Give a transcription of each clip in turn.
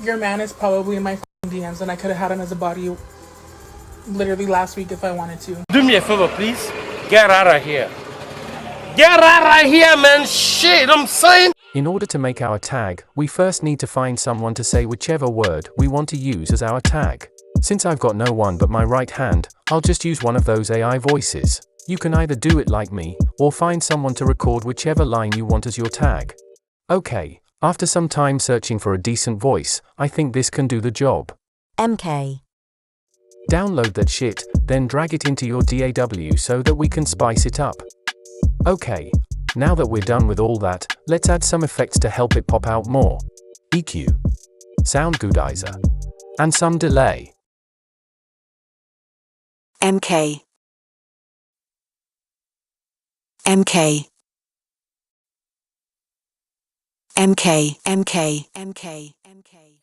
Your man is probably in my DMs, and I could have had him as a body literally last week if I wanted to. Do me a favor, please. Get out of here. Get out of here, man. Shit, I'm saying. In order to make our tag, we first need to find someone to say whichever word we want to use as our tag. Since I've got no one but my right hand, I'll just use one of those AI voices. You can either do it like me, or find someone to record whichever line you want as your tag. Okay, after some time searching for a decent voice, I think this can do the job. MK. Download that shit, then drag it into your DAW so that we can spice it up. Okay, now that we're done with all that, let's add some effects to help it pop out more. EQ, sound goodizer, and some delay. MK. MK. MK. MK. MK. MK.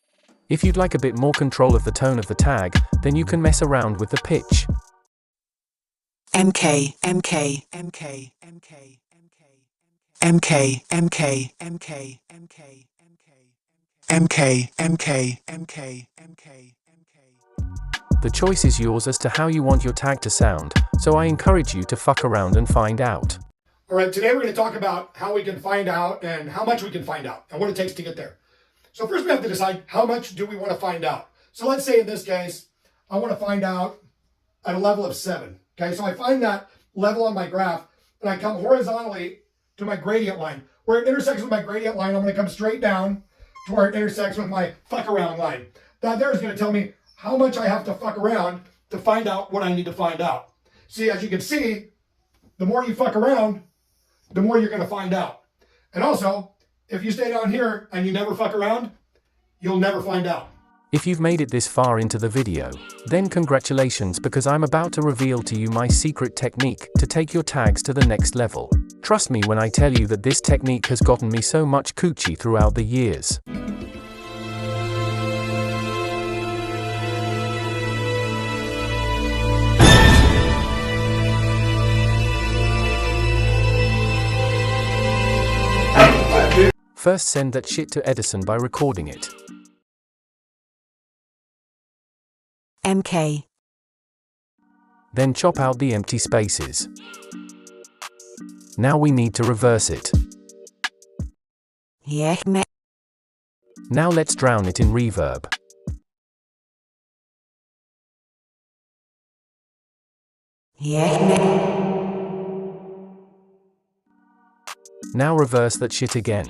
If you'd like a bit more control of the tone of the tag, then you can mess around with the pitch. MK. MK. MK. MK. MK. MK. MK. MK. MK. MK. MK. MK. The choice is yours as to how you want your tag to sound, so I encourage you to fuck around and find out. All right, today we're going to talk about how we can find out and how much we can find out and what it takes to get there. So first we have to decide how much do we want to find out. So let's say in this case, I want to find out at a level of 7. Okay, so I find that level on my graph and I come horizontally to my gradient line. Where it intersects with my gradient line, I'm going to come straight down to where it intersects with my fuck around line. That there is going to tell me how much I have to fuck around to find out what I need to find out. See, as you can see, the more you fuck around, the more you're going to find out. And also, if you stay down here and you never fuck around, you'll never find out. If you've made it this far into the video, then congratulations, because I'm about to reveal to you my secret technique to take your tags to the next level. Trust me when I tell you that this technique has gotten me so much coochie throughout the years. First, send that shit to Edison by recording it. MK. Then chop out the empty spaces. Now we need to reverse it. Yeah. Now let's drown it in reverb. Yeah. Now reverse that shit again.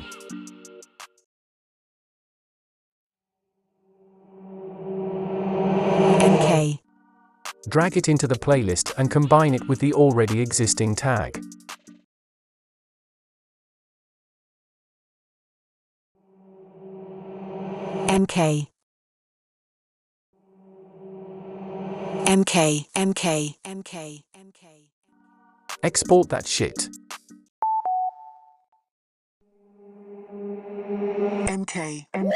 MK. Drag it into the playlist and combine it with the already existing tag. MK. MK. MK. MK. MK. Export that shit. MK. MK.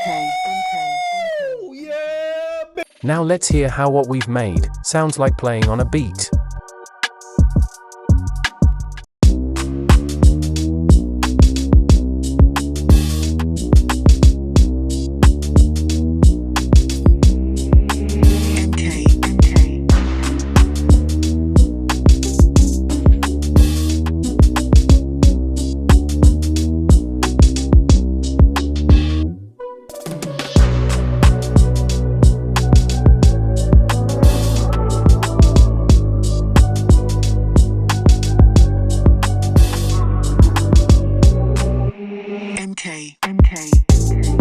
Oh, yeah. Now let's hear how what we've made sounds like playing on a beat. MK. MK.